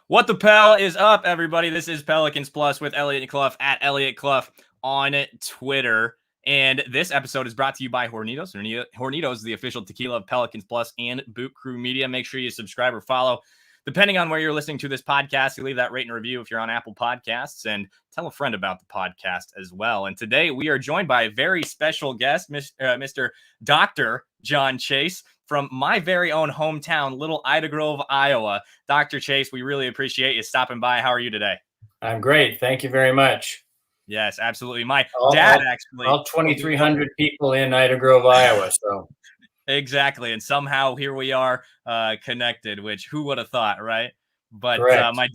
What the Pel is up, everybody? This is Pelicans Plus with Elliot Clough at Elliot Clough on Twitter. And this episode is brought to you by Hornitos. Hornitos is the official tequila of Pelicans Plus and Boot Crew Media. Make sure you subscribe or follow. Depending on where you're listening to this podcast, you leave that rate and review if you're on Apple Podcasts, and tell a friend about the podcast as well. And today we are joined by a very special guest, Mr. Dr. John Chase, from my very own hometown, Little Ida Grove, Iowa. Dr. Chase, we really appreciate you stopping by. How are you today? I'm great. Thank you very much. Yes, absolutely. My dad actually. All 2,300 people in Ida Grove, Iowa. So exactly. And somehow here we are connected, which who would have thought, right? But my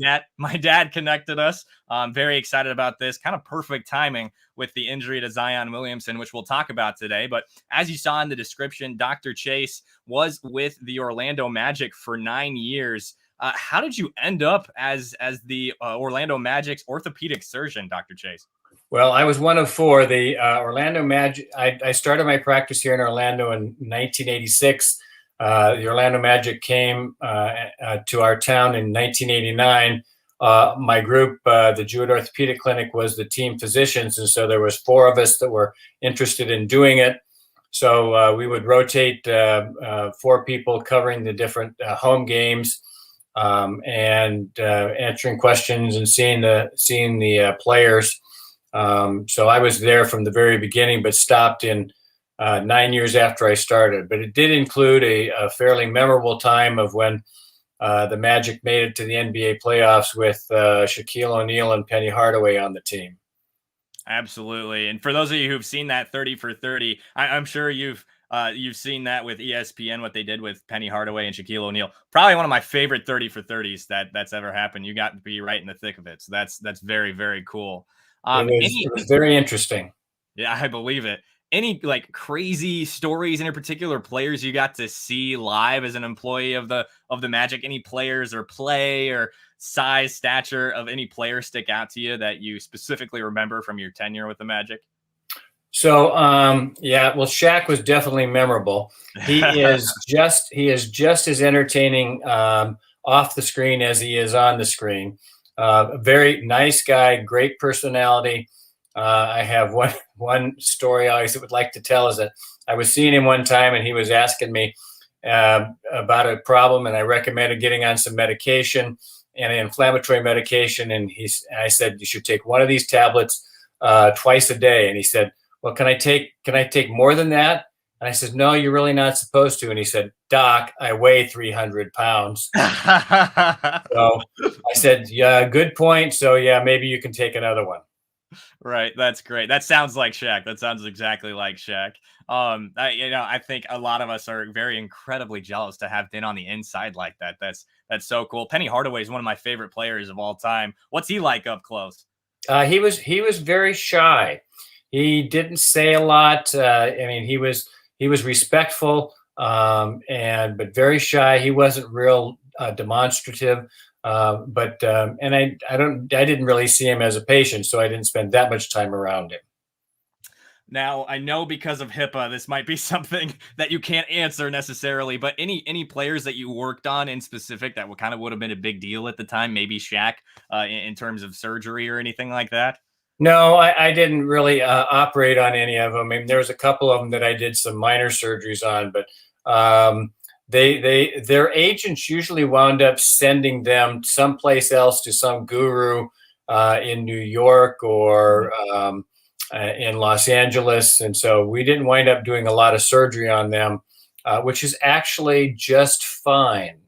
dad connected us. I'm very excited about this. Kind of perfect timing with the injury to Zion Williamson, which we'll talk about today. But as you saw in the description, Dr. Chase was with the Orlando Magic for 9 years. How did you end up as the Orlando Magic's orthopedic surgeon, Dr. Chase? Well, I was one of four. The Orlando Magic. I started my practice here in Orlando in 1986. The Orlando Magic came to our town in 1989. My group, the Jewett Orthopedic Clinic, was the team physicians, and so there was four of us that were interested in doing it. So we would rotate four people covering the different home games and answering questions and seeing the players. So I was there from the very beginning, but stopped in 9 years after I started. But it did include a fairly memorable time of when the Magic made it to the NBA playoffs with Shaquille O'Neal and Penny Hardaway on the team. Absolutely. And for those of you who've seen that 30 for 30, I'm sure you've seen that with ESPN, what they did with Penny Hardaway and Shaquille O'Neal. Probably one of my favorite 30 for 30s that's ever happened. You got to be right in the thick of it. So that's very, very cool. It was very interesting. Yeah, I believe it. Any like crazy stories, any particular players you got to see live as an employee of the Magic? Any players or play or size, stature of any player stick out to you that you specifically remember from your tenure with the Magic? So, well, Shaq was definitely memorable. He is just as entertaining off the screen as he is on the screen. A very nice guy, great personality. I have one story I always would like to tell is that I was seeing him one time and he was asking me about a problem, and I recommended getting on some medication, an inflammatory medication, and I said you should take one of these tablets twice a day, and he said, well, can I take more than that? And I said, no, you're really not supposed to. And he said, Doc, I weigh 300 pounds. So I said, yeah, good point. So yeah, maybe you can take another one. Right. That's great. That sounds like Shaq. That sounds exactly like Shaq. I think a lot of us are very incredibly jealous to have been on the inside like that. That's so cool. Penny Hardaway is one of my favorite players of all time. What's he like up close? He was very shy. He didn't say a lot. He was respectful, but very shy. He wasn't real demonstrative. I didn't really see him as a patient, so I didn't spend that much time around him. Now, I know because of HIPAA, this might be something that you can't answer necessarily, but any players that you worked on in specific that would have been a big deal at the time, maybe Shaq, in terms of surgery or anything like that? No, I didn't really operate on any of them. I mean, there was a couple of them that I did some minor surgeries on, but their agents usually wound up sending them someplace else to some guru in New York or in Los Angeles, and so we didn't wind up doing a lot of surgery on them, which is actually just fine,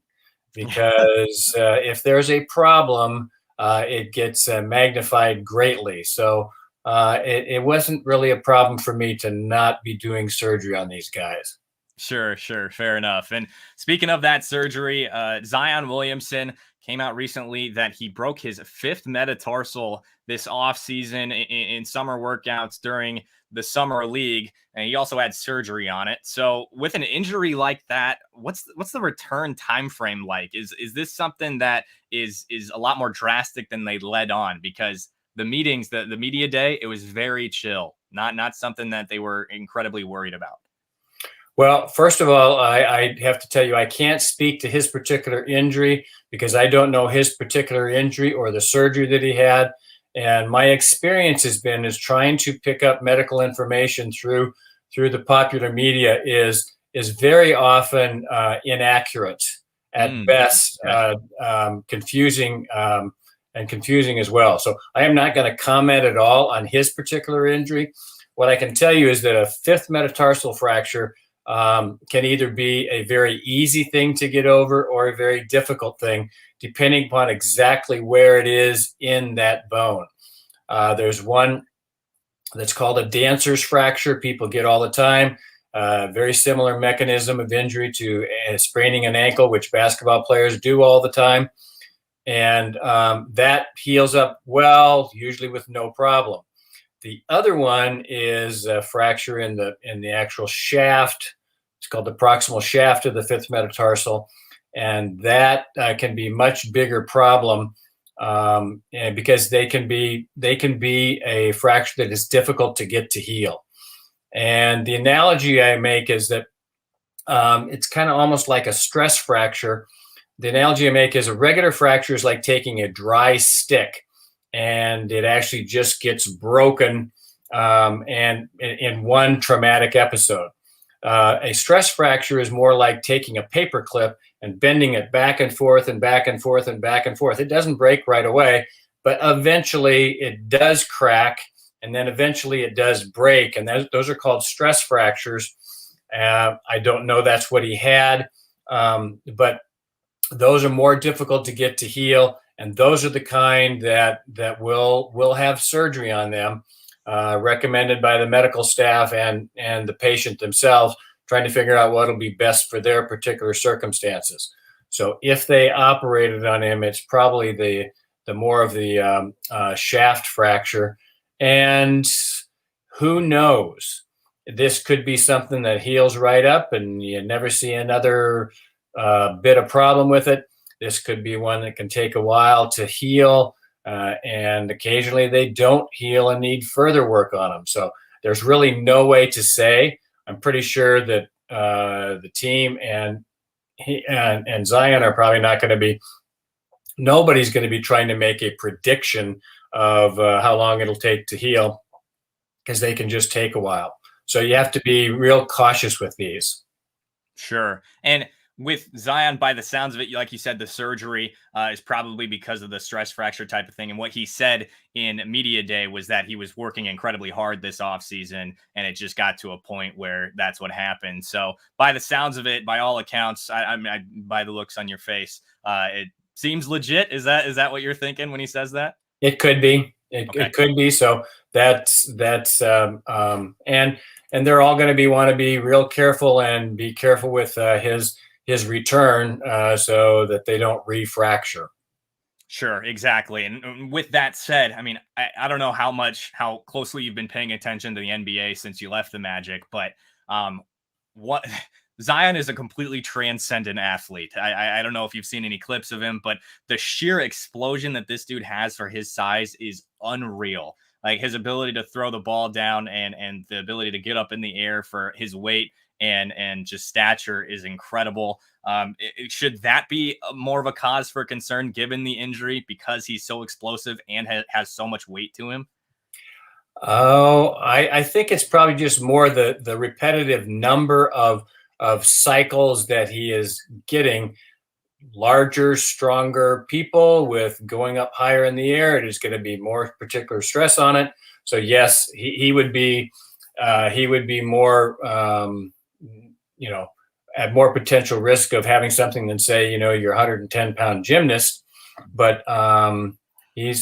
because if there's a problem, it gets magnified greatly. So it wasn't really a problem for me to not be doing surgery on these guys. Sure. Fair enough. And speaking of that surgery, Zion Williamson came out recently that he broke his fifth metatarsal this offseason in summer workouts during the summer league, and he also had surgery on it. So with an injury like that, what's the return time frame like? Is this something that is a lot more drastic than they led on? Because the meetings, the media day, it was very chill, not something that they were incredibly worried about. Well, first of all, I have to tell you, I can't speak to his particular injury because I don't know his particular injury or the surgery that he had. And my experience has been is trying to pick up medical information through the popular media is very often inaccurate at best, confusing and confusing as well. So I am not going to comment at all on his particular injury. What I can tell you is that a fifth metatarsal fracture can either be a very easy thing to get over or a very difficult thing, depending upon exactly where it is in that bone. There's one that's called a dancer's fracture. People get all the time. Very similar mechanism of injury to spraining an ankle, which basketball players do all the time. And that heals up well, usually with no problem. The other one is a fracture in the actual shaft. It's called the proximal shaft of the fifth metatarsal, and that can be a much bigger problem and because they can be a fracture that is difficult to get to heal. And the analogy I make is that it's kind of almost like a stress fracture. The analogy I make is a regular fracture is like taking a dry stick and it actually just gets broken and in one traumatic episode. A stress fracture is more like taking a paper clip and bending it back and forth and back and forth and back and forth. It doesn't break right away, but eventually it does crack, and then eventually it does break, and those are called stress fractures. I don't know that's what he had, but those are more difficult to get to heal, and those are the kind that will have surgery on them, recommended by the medical staff and the patient themselves, trying to figure out what will be best for their particular circumstances. So if they operated on him, it's probably the more of the shaft fracture. And who knows? This could be something that heals right up and you never see another bit of problem with it. This could be one that can take a while to heal, and occasionally they don't heal and need further work on them. So there's really no way to say. I'm pretty sure that the team and Zion are probably not going to be. Nobody's going to be trying to make a prediction of how long it'll take to heal, because they can just take a while. So you have to be real cautious with these. Sure. And with Zion, by the sounds of it, like you said, the surgery is probably because of the stress fracture type of thing. And what he said in media day was that he was working incredibly hard this offseason, and it just got to a point where that's what happened. So by the sounds of it, by all accounts, by the looks on your face, it seems legit. Is that what you're thinking when he says that? It could be. It could be. So that's and they're all going to want to be real careful and be careful with his return so that they don't refracture. Sure, exactly. And with that said, I mean, I don't know how closely you've been paying attention to the NBA since you left the Magic, but what Zion is a completely transcendent athlete. I don't know if you've seen any clips of him, but the sheer explosion that this dude has for his size is unreal. Like his ability to throw the ball down and the ability to get up in the air for his weight and just stature is incredible. Should that be more of a cause for concern given the injury because he's so explosive and has so much weight to him? Oh, I think it's probably just more the repetitive number of cycles that he is getting. Larger, stronger people with going up higher in the air, it is going to be more particular stress on it. So yes, he would be more at more potential risk of having something than say your 110-pound gymnast. But he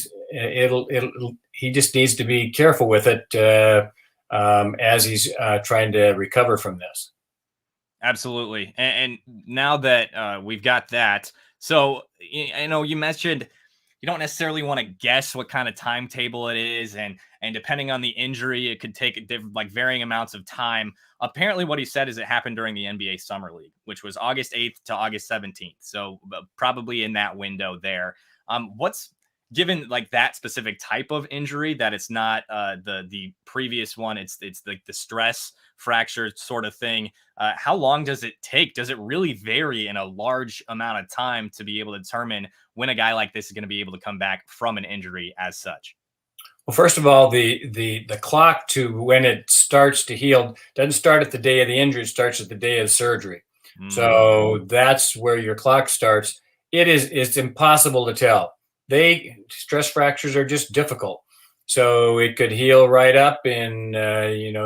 just needs to be careful with it as he's trying to recover from this. Absolutely. And now that we've got that, so I know you mentioned you don't necessarily want to guess what kind of timetable it is, and depending on the injury, it could take like varying amounts of time. Apparently, what he said is it happened during the NBA Summer League, which was August 8th to August 17th. So probably in that window there. given like that specific type of injury, that it's not the previous one, it's like the stress fracture sort of thing. How long does it take? Does it really vary in a large amount of time to be able to determine when a guy like this is going to be able to come back from an injury as such? Well, first of all, the clock to when it starts to heal doesn't start at the day of the injury; it starts at the day of the surgery. So that's where your clock starts. It's impossible to tell. Stress fractures are just difficult. So it could heal right up in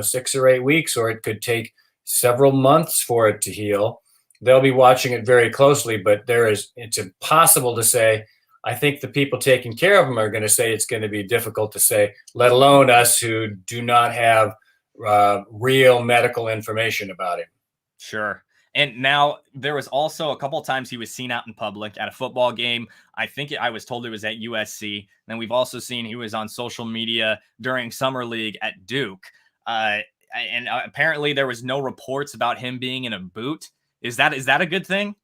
6 or 8 weeks, or it could take several months for it to heal. They'll be watching it very closely, but it's impossible to say. I think the people taking care of them are going to say it's going to be difficult to say, let alone us who do not have real medical information about him. Sure. And now there was also a couple of times he was seen out in public at a football game. I was told it was at USC. And then we've also seen he was on social media during summer league at Duke. And apparently there was no reports about him being in a boot. Is that a good thing?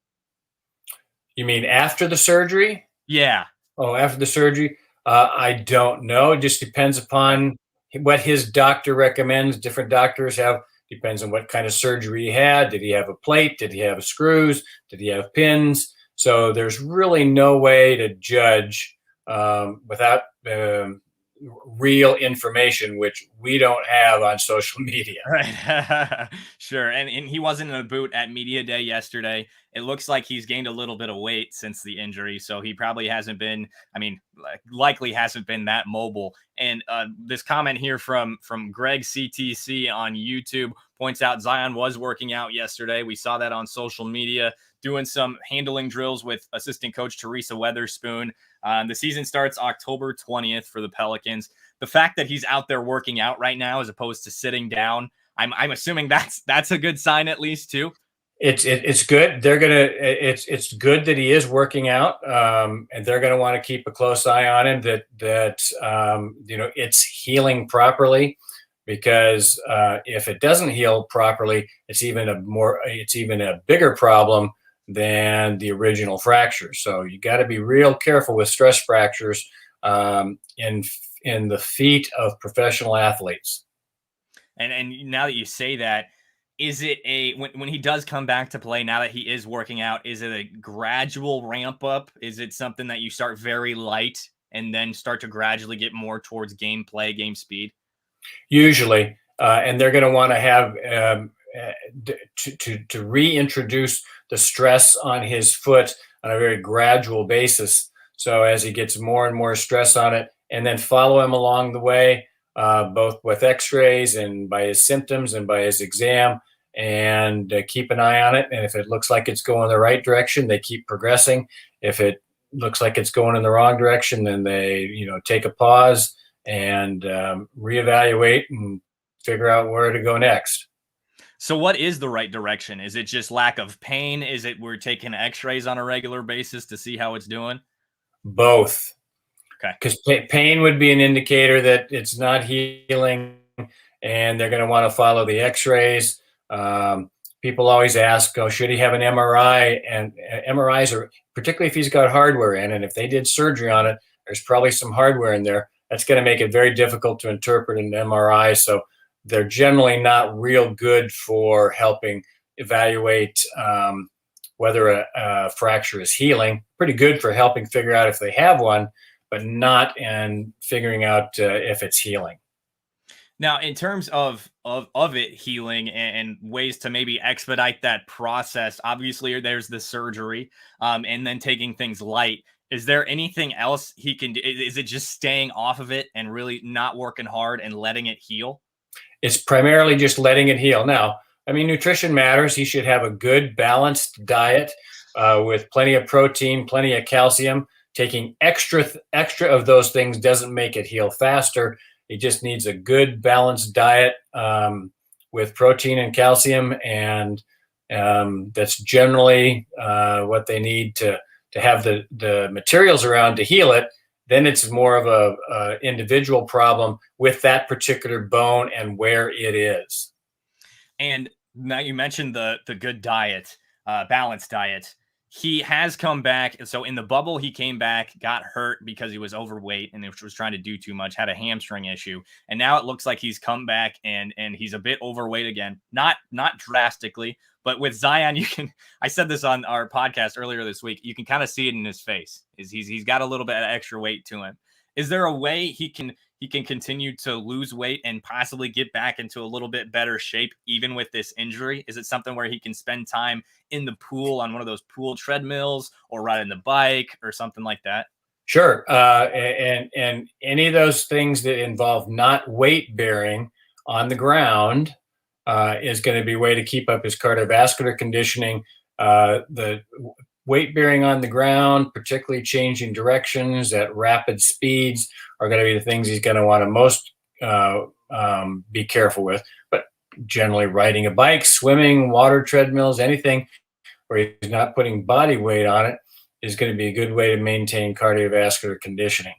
You mean after the surgery? Yeah. Oh, after the surgery? I don't know. It just depends upon what his doctor recommends. Different doctors depends on what kind of surgery he had. Did he have a plate? Did he have screws? Did he have pins? So there's really no way to judge without real information, which we don't have on social media. Right. Sure. And he wasn't in a boot at media day yesterday. It looks like he's gained a little bit of weight since the injury. So he probably hasn't been, likely hasn't been that mobile. And this comment here from Greg CTC on YouTube points out Zion was working out yesterday. We saw that on social media, doing some handling drills with assistant coach Teresa Weatherspoon. The season starts October 20th for the Pelicans. The fact that he's out there working out right now as opposed to sitting down, I'm assuming that's a good sign at least too. It's good. It's good that he is working out, and they're gonna want to keep a close eye on him. That it's healing properly, because if it doesn't heal properly, it's even a bigger problem than the original fracture. So you got to be real careful with stress fractures in the feet of professional athletes. And now that you say that, is it when he does come back to play, now that he is working out, is it a gradual ramp up? Is it something that you start very light and then start to gradually get more towards game speed? Usually, and they're going to want to have to reintroduce the stress on his foot on a very gradual basis. So as he gets more and more stress on it, and then follow him along the way, both with x-rays and by his symptoms and by his exam, and keep an eye on it. And if it looks like it's going in the right direction, they keep progressing. If it looks like it's going in the wrong direction, then they take a pause and reevaluate and figure out where to go next. So what is the right direction? Is it just lack of pain? Is it we're taking x-rays on a regular basis to see how it's doing? Both. Okay. Because pain would be an indicator that it's not healing, and they're going to want to follow the x-rays. People always ask, should he have an MRI? And MRIs are, particularly if he's got hardware in, and if they did surgery on it, there's probably some hardware in there. That's going to make it very difficult to interpret an MRI. So they're generally not real good for helping evaluate whether a fracture is healing. Pretty good for helping figure out if they have one, but not in figuring out if it's healing. Now, in terms of it healing and ways to maybe expedite that process, obviously there's the surgery and then taking things light. Is there anything else he can do? Is it just staying off of it and really not working hard and letting it heal? It's primarily just letting it heal. Now, nutrition matters. He should have a good balanced diet with plenty of protein, plenty of calcium. Taking extra of those things doesn't make it heal faster. He just needs a good balanced diet with protein and calcium, and that's generally what they need to have the materials around to heal it. Then it's more of a individual problem with that particular bone and where it is. And now you mentioned the good diet, balanced diet. he has come back. So in the bubble, he came back, got hurt because he was overweight and was trying to do too much, had a hamstring issue. And now it looks like he's come back and he's a bit overweight again. Not drastically, but with Zion, I said this on our podcast earlier this week, you can kind of see it in his face. He's got a little bit of extra weight to him. Is there a way he can continue to lose weight and possibly get back into a little bit better shape, even with this injury? Is it something where he can spend time in the pool on one of those pool treadmills or riding the bike or something like that? Sure. And any of those things that involve not weight bearing on the ground is going to be a way to keep up his cardiovascular conditioning. The weight bearing on the ground, particularly changing directions at rapid speeds, are going to be the things he's going to want to most be careful with. But generally riding a bike, swimming, water treadmills, anything where he's not putting body weight on it is going to be a good way to maintain cardiovascular conditioning.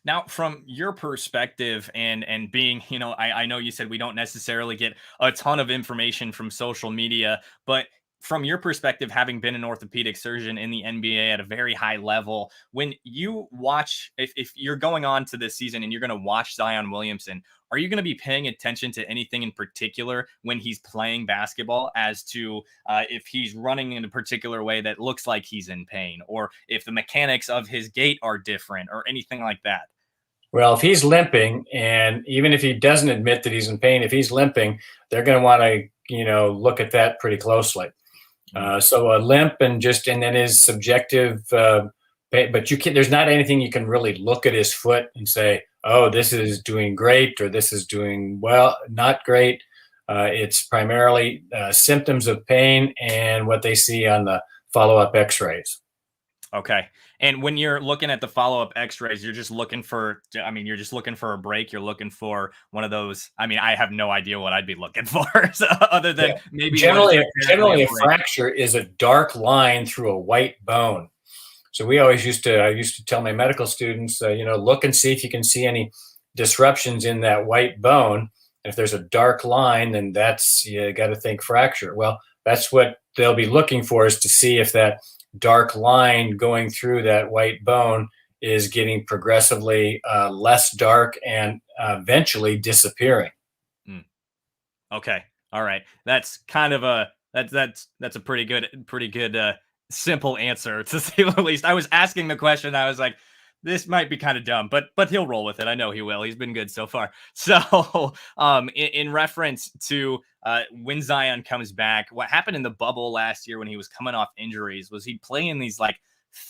Now, from your perspective and being, I know you said we don't necessarily get a ton of information from social media, but from your perspective, having been an orthopedic surgeon in the NBA at a very high level, when you watch, if you're going on to this season and you're going to watch Zion Williamson, are you going to be paying attention to anything in particular when he's playing basketball as to if he's running in a particular way that looks like he's in pain, or if the mechanics of his gait are different or anything like that? Well, if he's limping, and even if he doesn't admit that he's in pain, if he's limping, they're going to want to, look at that pretty closely. So a limp and then his subjective, but there's not anything you can really look at his foot and say, oh, this is doing great or this is doing well, not great. It's primarily symptoms of pain and what they see on the follow-up x-rays. Okay. And when you're looking at the follow-up x-rays, you're just looking for a break. You're looking for one of those. I mean, I have no idea what I'd be looking for so other than maybe generally a fracture is a dark line through a white bone. So I used to tell my medical students, look and see if you can see any disruptions in that white bone. If there's a dark line, then you got to think fracture. Well, that's what they'll be looking for, is to see if that dark line going through that white bone is getting progressively less dark and eventually disappearing. Okay. All right. That's kind of that's a pretty good simple answer, to say the least. I was asking the question. I was like, this might be kind of dumb, but he'll roll with it. I know he will. He's been good so far. So in reference to when Zion comes back, what happened in the bubble last year when he was coming off injuries was he'd play in these like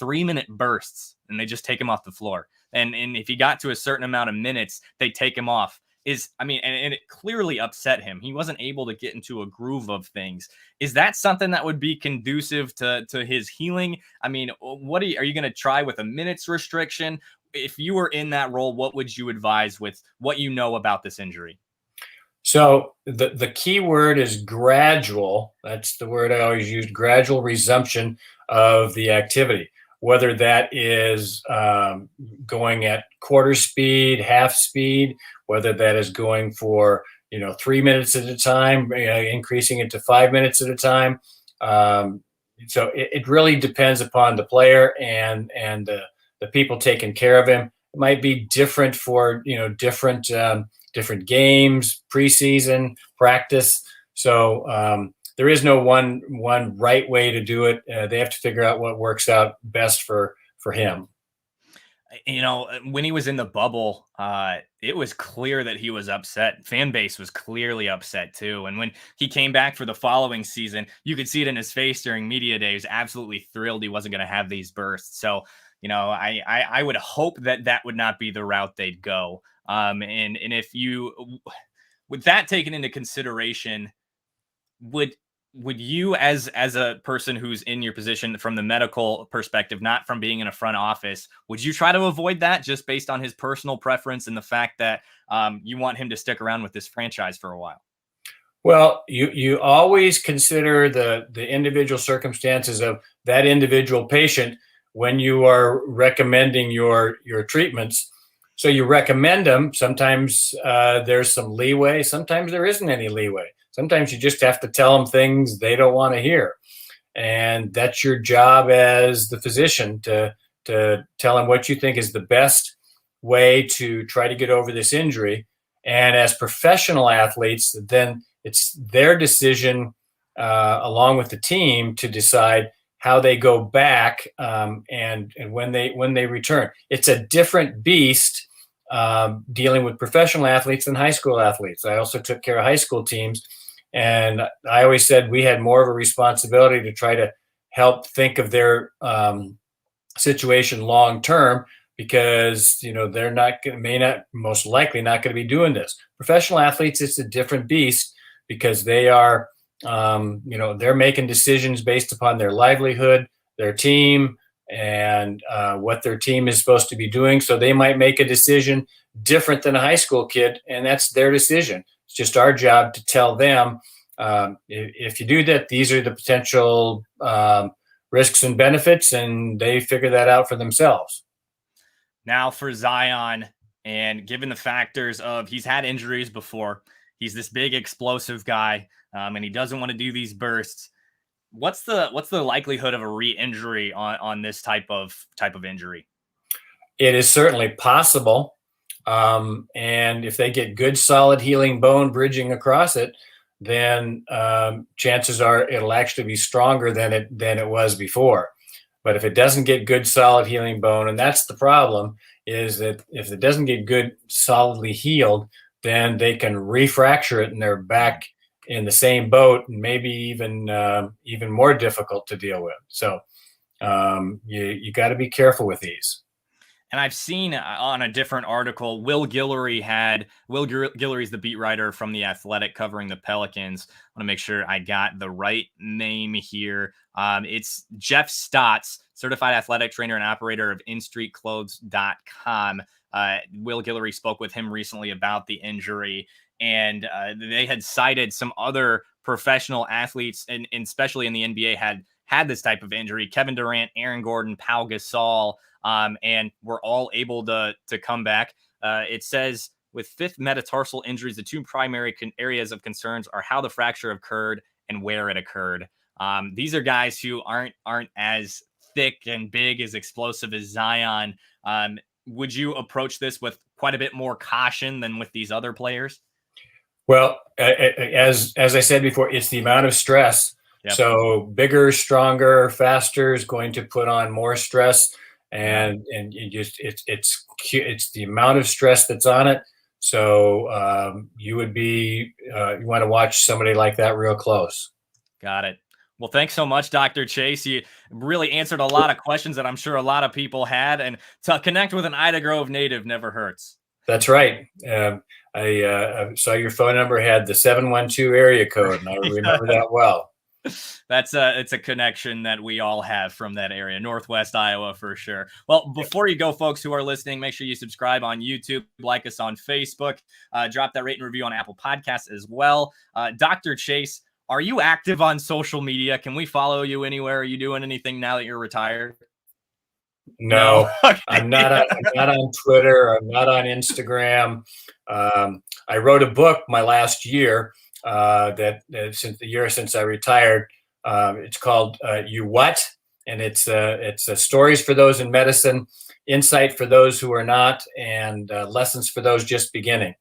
3-minute bursts and they just take him off the floor. And if he got to a certain amount of minutes, they take him off. And it clearly upset him. He wasn't able to get into a groove of things. Is that something that would be conducive to his healing? I mean, what are you going to try with a minutes restriction? If you were in that role, what would you advise with what you know about this injury? So the key word is gradual. That's the word I always use, gradual resumption of the activity. Whether that is going at quarter speed, half speed, whether that is going for 3 minutes at a time, increasing it to 5 minutes at a time. So it really depends upon the player and the people taking care of him. It might be different for different games, preseason, practice. So there is no one right way to do it. They have to figure out what works out best for him. When he was in the bubble, it was clear that he was upset. Fan base was clearly upset too. And when he came back for the following season, you could see it in his face during media day. He was absolutely thrilled he wasn't going to have these bursts. So, I would hope that would not be the route they'd go. And if you, with that taken into consideration, would you as a person who's in your position from the medical perspective, not from being in a front office, would you try to avoid that just based on his personal preference and the fact that you want him to stick around with this franchise for a while? Well, you always consider the individual circumstances of that individual patient when you are recommending your treatments. So you recommend them. Sometimes there's some leeway. Sometimes there isn't any leeway. Sometimes you just have to tell them things they don't want to hear. And that's your job as the physician to tell him what you think is the best way to try to get over this injury. And as professional athletes, then it's their decision, along with the team, to decide how they go back, and when they return. It's a different beast, dealing with professional athletes than high school athletes. I also took care of high school teams, and I always said we had more of a responsibility to try to help think of their situation long term, because they're most likely not going to be doing this. Professional athletes, it's a different beast, because they are they're making decisions based upon their livelihood, their team, and what their team is supposed to be doing. So they might make a decision different than a high school kid, and that's their decision. It's just our job to tell them, if you do that, these are the potential risks and benefits, and they figure that out for themselves. Now for Zion, and given the factors of he's had injuries before, he's this big explosive guy, and he doesn't want to do these bursts. What's the likelihood of a re-injury on this type of injury? It is certainly possible, and if they get good, solid healing bone bridging across it, then chances are it'll actually be stronger than it was before. But if it doesn't get good, solid healing bone, and that's the problem, is that if it doesn't get good, solidly healed, then they can refracture it and they're back in the same boat, and maybe even more difficult to deal with. So you got to be careful with these. And I've seen on a different article, Will Guillory's the beat writer from The Athletic covering the Pelicans. I want to make sure I got the right name here. It's Jeff Stotts, certified athletic trainer and operator of InStreetClothes.com. Will Guillory spoke with him recently about the injury, and they had cited some other professional athletes, and especially in the NBA, had this type of injury. Kevin Durant, Aaron Gordon, Pau Gasol, and were all able to come back. It says, with fifth metatarsal injuries, the two primary areas of concerns are how the fracture occurred and where it occurred. These are guys who aren't as thick and big, as explosive as Zion. Would you approach this with quite a bit more caution than with these other players? Well, as I said before, it's the amount of stress. Yep. So bigger, stronger, faster is going to put on more stress, and it's the amount of stress that's on it. So you want to watch somebody like that real close. Got it. Well, thanks so much, Dr. Chase. You really answered a lot of questions that I'm sure a lot of people had, and to connect with an Ida Grove native never hurts. That's right. I saw your phone number had the 712 area code, and I remember that well. It's a connection that we all have from that area, Northwest Iowa for sure. Well, before you go, folks who are listening, make sure you subscribe on YouTube, like us on Facebook, drop that rate and review on Apple Podcasts as well. Dr. Chase, are you active on social media? Can we follow you anywhere? Are you doing anything now that you're retired? No, okay. I'm not on Twitter. I'm not on Instagram. I wrote a book my last year, that since the year since I retired. It's called You What? And it's stories for those in medicine, insight for those who are not, and lessons for those just beginning.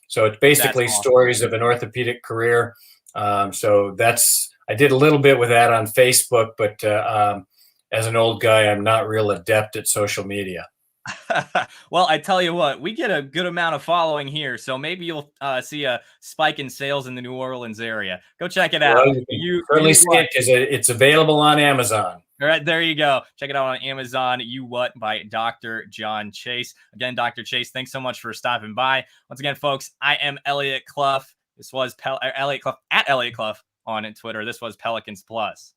So it's basically awesome. Stories of an orthopedic career. So I did a little bit with that on Facebook, but as an old guy, I'm not real adept at social media. Well, I tell you what, we get a good amount of following here, so maybe you'll see a spike in sales in the New Orleans area. Go check it out. Well, you certainly see it because it's available on Amazon. All right, there you go. Check it out on Amazon. You What by Dr. John Chase. Again, Dr. Chase, thanks so much for stopping by. Once again, folks, I am Elliot Clough. This was Elliot Clough at Elliot Clough on Twitter. This was Pelicans Plus.